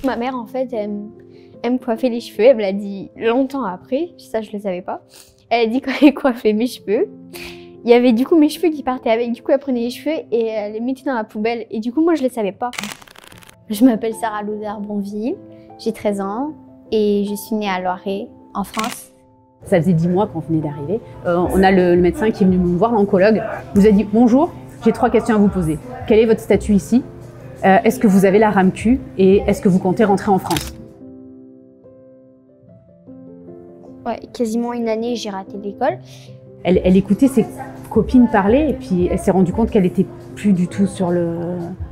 Ma mère, en fait, elle me coiffait les cheveux. Elle me l'a dit longtemps après. Ça, je le savais pas. Elle a dit quand elle coiffait mes cheveux, il y avait du coup mes cheveux qui partaient avec. Du coup, elle prenait les cheveux et elle les mettait dans la poubelle. Et du coup, moi, je le savais pas. Je m'appelle Sarah Lauder-Bonville. J'ai 13 ans et je suis née à Loiret, en France. Ça faisait 10 mois qu'on venait d'arriver. On a le médecin qui est venu me voir, l'oncologue. Il nous a dit « Bonjour, j'ai 3 questions à vous poser. Quel est votre statut ici ? Est-ce que vous avez la RAMQ et est-ce que vous comptez rentrer en France ?» Ouais, quasiment une année, j'ai raté l'école. Elle écoutait ses copines parler et puis elle s'est rendue compte qu'elle était plus du tout sur le...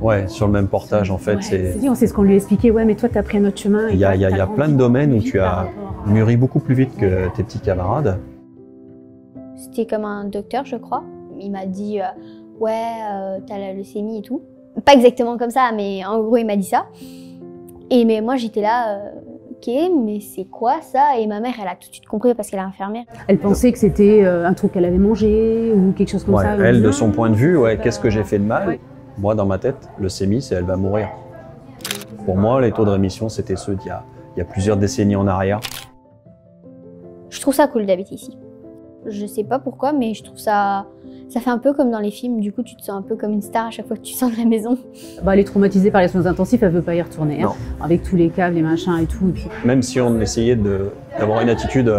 Ouais, sur le même portage en fait. Ouais, on sait ce qu'on lui a expliqué, ouais mais toi tu as pris un autre chemin. Il y a plein de domaines où tu as mûri beaucoup plus vite que tes petits camarades. C'était comme un docteur, je crois. Il m'a dit ouais, t'as la leucémie et tout. Pas exactement comme ça, mais en gros il m'a dit ça. Et mais moi j'étais là, ok, mais c'est quoi ça? Et ma mère elle a tout de suite compris parce qu'elle est infirmière. Elle pensait que c'était un truc qu'elle avait mangé ou quelque chose comme ça. Elle, de son point de vue, ouais, qu'est-ce que j'ai fait de mal? Ouais. Moi dans ma tête, leucémie c'est elle va mourir. Pour moi les taux de rémission c'était ceux d'il y a plusieurs décennies en arrière. Je trouve ça cool d'habiter ici. Je sais pas pourquoi, mais je trouve ça... Ça fait un peu comme dans les films, du coup tu te sens un peu comme une star à chaque fois que tu sors de la maison. Bah, elle est traumatisée par les soins intensifs, elle veut pas y retourner, hein, avec tous les câbles, les machins et tout. Et puis... Même si on essayait d'avoir une attitude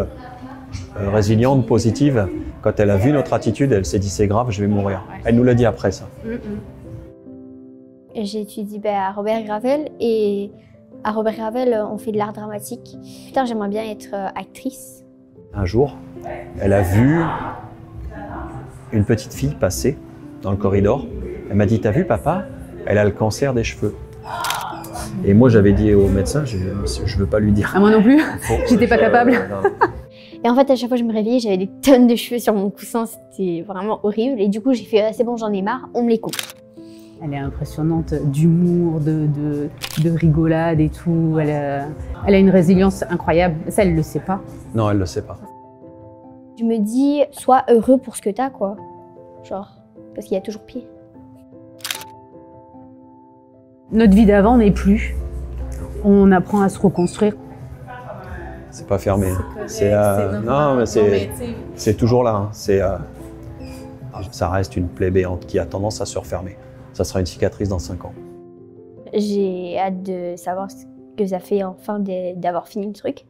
résiliente, positive, quand elle a vu notre attitude, elle s'est dit c'est grave, je vais mourir. Elle nous l'a dit après ça. J'ai étudié à Robert Gravel et à Robert Gravel on fait de l'art dramatique. Plus tard j'aimerais bien être actrice. Un jour, elle a vu une petite fille passer dans le corridor. Elle m'a dit, t'as vu papa? Elle a le cancer des cheveux. Et moi j'avais dit au médecin, je veux pas lui dire. Ah, moi non plus, j'étais pas capable. Et en fait à chaque fois que je me réveillais, j'avais des tonnes de cheveux sur mon coussin, c'était vraiment horrible. Et du coup j'ai fait, c'est bon j'en ai marre, on me les coupe. Elle est impressionnante d'humour, de rigolade et tout. Elle a une résilience incroyable. Ça, elle le sait pas. Non, elle le sait pas. Je me dis, sois heureux pour ce que t'as, quoi. Genre, parce qu'il y a toujours pire. Notre vie d'avant n'est plus. On apprend à se reconstruire. C'est pas fermé. Non, mais c'est toujours là. Hein. Ça reste une plaie béante qui a tendance à se refermer. Ça sera une cicatrice dans 5 ans. J'ai hâte de savoir ce que ça fait enfin d'avoir fini le truc.